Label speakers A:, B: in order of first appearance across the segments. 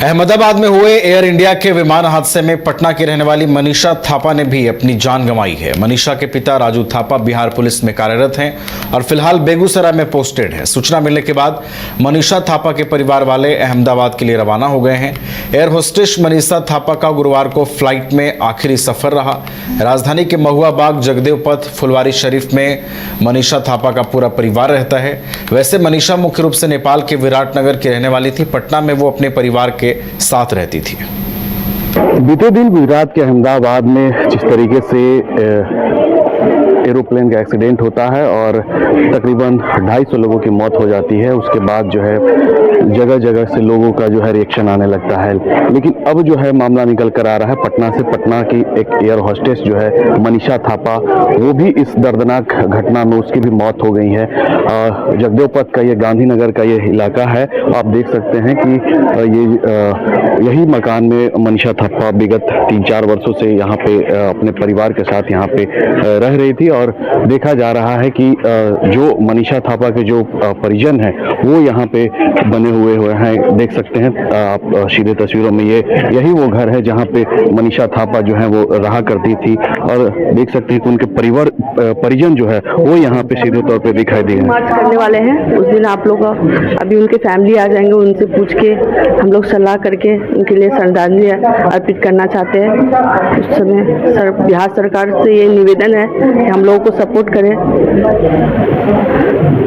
A: अहमदाबाद में हुए air India के विमान हादसे में पटना की रहने वाली मनीषा थापा ने भी अपनी जान गंवाई है। मनीषा के पिता राजू थापा बिहार पुलिस में कार्यरत हैं और फिलहाल बेगूसराय में पोस्टेड हैं। सूचना मिलने के बाद मनीषा थापा के परिवार वाले अहमदाबाद के लिए रवाना हो गए हैं। एयर होस्टेस मनीषा थापा का गुरुवार को फ्लाइट में आखिरी सफर रहा। राजधानी के महुआ बाग, जगदेव पथ, फुलवारी शरीफ में मनीषा थापा का पूरा परिवार रहता है। वैसे मनीषा मुख्य रूप से नेपाल के विराटनगर की रहने वाली थी। पटना में वो अपने परिवार के साथ रहती थी।
B: बीते दिन गुजरात के अहमदाबाद में जिस तरीके से एरोप्लेन का एक्सीडेंट होता है और तकरीबन 250 लोगों की मौत हो जाती है, उसके बाद जो है जगह जगह से लोगों का जो है रिएक्शन आने लगता है। लेकिन अब जो है मामला निकल कर आ रहा है पटना से। पटना की एक एयर होस्टेस जो है मनीषा थापा, वो भी इस दर्दनाक घटना में उसकी भी मौत हो गई है। जगदेव पथ का ये गांधीनगर का ये इलाका है। आप देख सकते हैं कि यही मकान में मनीषा थापा विगत 3-4 वर्षों से यहाँ पे अपने परिवार के साथ यहाँ पे रह रही थी। और देखा जा रहा है कि जो मनीषा थापा के जो परिजन हैं वो यहाँ पे बने हुए हैं। देख सकते हैं आप सीधे तस्वीरों में, यही वो घर है जहाँ पे मनीषा थापा जो है वो रहा करती थी। और देख सकते हैं कि उनके परिजन जो है वो यहाँ पे सीधे तौर पे दिखाई दे रहे हैं।
C: मार्च करने वाले हैं उस दिन। आप लोग अभी उनके फैमिली आ जाएंगे, उनसे पूछ के हम लोग सलाह करके उनके लिए श्रद्धांजलि अर्पित करना चाहते हैं। उस समय बिहार सरकार से ये निवेदन है कि हम लोगों को सपोर्ट करें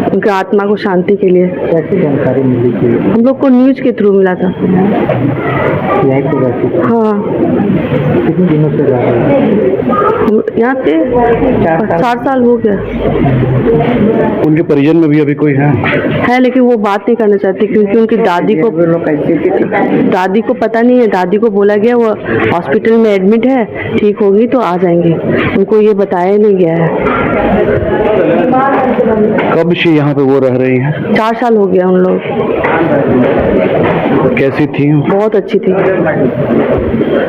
C: उनकी आत्मा को शांति के लिए।
D: कैसी जानकारी मिली थी?
C: हम लोग को न्यूज के थ्रू मिला था।
D: यहीं पे रहती थी?
C: हाँ।
D: कितने दिनों से रह रही थी?
C: यहाँ पे 4 साल हो गया।
B: उनके परिजन में भी अभी कोई है
C: लेकिन वो बात नहीं करना चाहती क्योंकि उनकी दादी को पता नहीं है। दादी को बोला गया वो हॉस्पिटल में एडमिट है, ठीक होगी तो आ जाएंगे। उनको ये बताया नहीं गया है।
B: कब से यहाँ पे वो रह रही है?
C: 4 साल हो गया उन लोग।
B: कैसी थी?
C: बहुत अच्छी थी।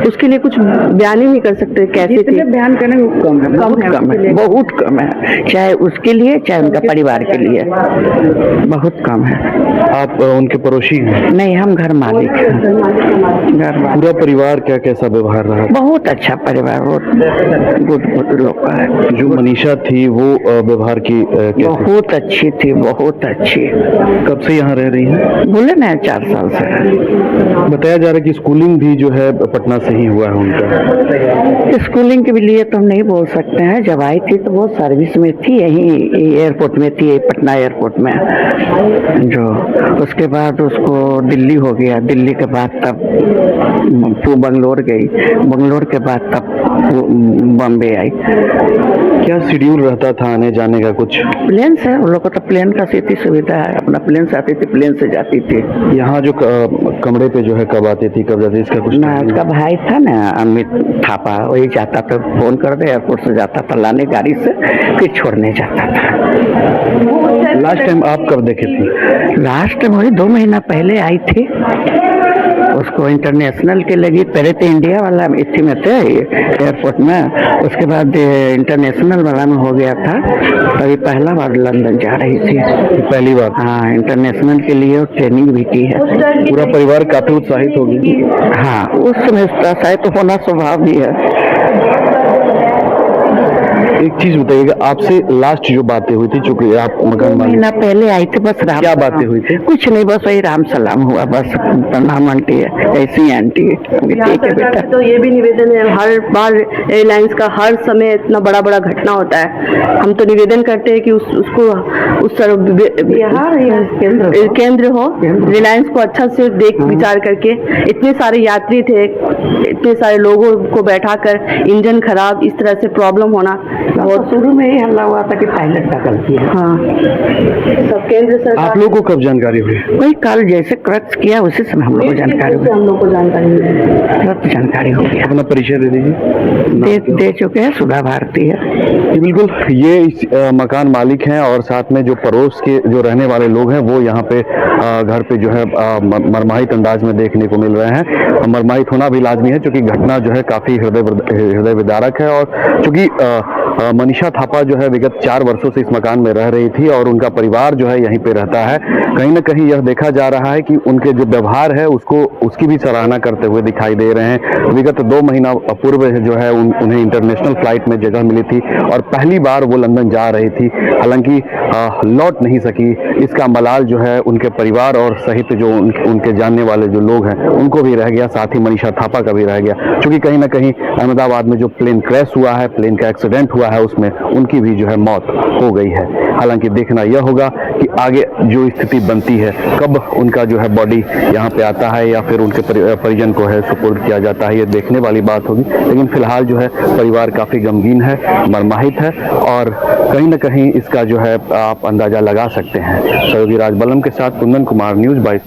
C: उसके लिए कुछ बयान ही नहीं कर सकते कैसे थी।
D: बयान करने में कम है, बहुत कम है। चाहे उसके लिए चाहे उनका परिवार के लिए बहुत कम है।
B: आप उनके पड़ोसी हैं?
D: नहीं, हम घर मालिक हैं।
B: पूरा परिवार क्या कैसा व्यवहार रहा?
D: बहुत अच्छा परिवार, बहुत गुड लोग का है।
B: जो मनीषा थी वो व्यवहार की कैसी?
D: बहुत अच्छी थी, बहुत अच्छी।
B: कब से यहाँ रह रही है?
D: बोले ना 4 साल से।
B: बताया जा रहा है कि स्कूलिंग भी जो है पटना से ही हुआ है उनका।
D: स्कूलिंग के लिए तो हम नहीं बोल सकते हैं। जब आई थी तो वो सर्विस में थी, यहीं एयरपोर्ट में थी, पटना एयरपोर्ट में। जो उसके बाद उसको दिल्ली हो गया, दिल्ली के बाद तब बंगलोर गई, बंगलोर के बाद तब बॉम्बे आई।
B: क्या शेड्यूल रहता था आने जाने का? कुछ
D: प्लेन से, उन लोग को तो प्लेन का सीधी सुविधा है, अपना प्लेन से आती थी, प्लेन से जाती थी।
B: यहाँ जो कमरे पे जो है कब आती थी कब जाती? इसका कुछ
D: ना, उसका भाई था ना अमित थापा, वही जाता था, फोन कर दे, एयरपोर्ट से जाता था लाने गाड़ी से, फिर छोड़ने जाता था।
B: लास्ट टाइम आप कब देखे थे?
D: लास्ट टाइम वही 2 महीना पहले आई थी। उसको इंटरनेशनल के लगी, पहले तो इंडिया वाला इसी में थे एयरपोर्ट में, उसके बाद इंटरनेशनल वाला में हो गया था। अभी पहला बार लंदन जा रही थी।
B: पहली बार?
D: हाँ, इंटरनेशनल के लिए ट्रेनिंग भी की है।
B: पूरा परिवार काफी उत्साहित हो गया।
D: हाँ, उस समय उत्साहित होना स्वभाव भी है।
B: एक चीज बताइएगा, आपसे लास्ट जो बातें हुई थी, चूंकि आप मकान मालिक,
D: महीना पहले आई थी, बस राम।
B: क्या बातें हुई थी?
D: कुछ नहीं, बस वही राम सलाम हुआ, बस प्रणाम आंटी है, ऐसी आंटी है, ठीक है बेटा।
C: तो ये भी निवेदन है, हर बार एयरलाइंस का हर समय इतना बड़ा बड़ा घटना होता है। हम तो निवेदन करते हैं कि उसको उस केंद्र हो, रिलायंस को अच्छा से देख विचार करके। इतने सारे यात्री थे, इतने सारे लोगों को बैठाकर इंजन खराब, इस तरह से प्रॉब्लम होना बहुत
D: शुरू में ही हल्ला हुआ था कि पायलट का गलती है।
C: हाँ, सब केंद्र सरकार।
B: आप लोगों को कब जानकारी हुई?
D: वही कल जैसे क्रक्स किया उसी समय हम लोग को जानकारी हुई।
C: हम लोग को
D: जानकारी हो गया।
B: अपना परिचय दे दीजिए।
D: दे चुके हैं, सुधा भारती है।
B: बिल्कुल, ये इस मकान मालिक हैं और साथ में जो पड़ोस के जो रहने वाले लोग हैं वो यहाँ पे घर पे जो है मरमाहित अंदाज में देखने को मिल रहे हैं। मरमाहित होना भी लाजमी है क्योंकि घटना जो है काफी हृदय विदारक है। और चूंकि मनीषा थापा जो है विगत 4 वर्षों से इस मकान में रह रही थी और उनका परिवार जो है यहीं पे रहता है। कहीं ना कहीं यह देखा जा रहा है कि उनके जो व्यवहार है उसकी भी सराहना करते हुए दिखाई दे रहे हैं। विगत 2 महीना पूर्व जो है उन्हें इंटरनेशनल फ्लाइट में जगह मिली थी और पहली बार वो लंदन जा रही थी, हालांकि लौट नहीं सकी। इसका मलाल जो है उनके परिवार और सहित जो उनके जानने वाले जो लोग हैं उनको भी रह गया, साथ ही मनीषा थापा का भी रह गया, क्योंकि कहीं ना कहीं अहमदाबाद में जो प्लेन क्रैश हुआ है, प्लेन का एक्सीडेंट हुआ है, उसमें उनकी भी जो है मौत हो गई है। हालांकि देखना यह होगा कि आगे जो स्थिति बनती है, कब उनका जो है बॉडी यहाँ पे आता है या फिर उनके परिजन को है सुपुर्द किया जाता है, ये देखने वाली बात होगी। लेकिन फिलहाल जो है परिवार काफी गमगीन है, मर्माहित है और कहीं ना कहीं इसका जो है आप अंदाजा लगा सकते हैं। सहयोगी राज बलम के साथ कुंदन कुमार, न्यूज़ 22।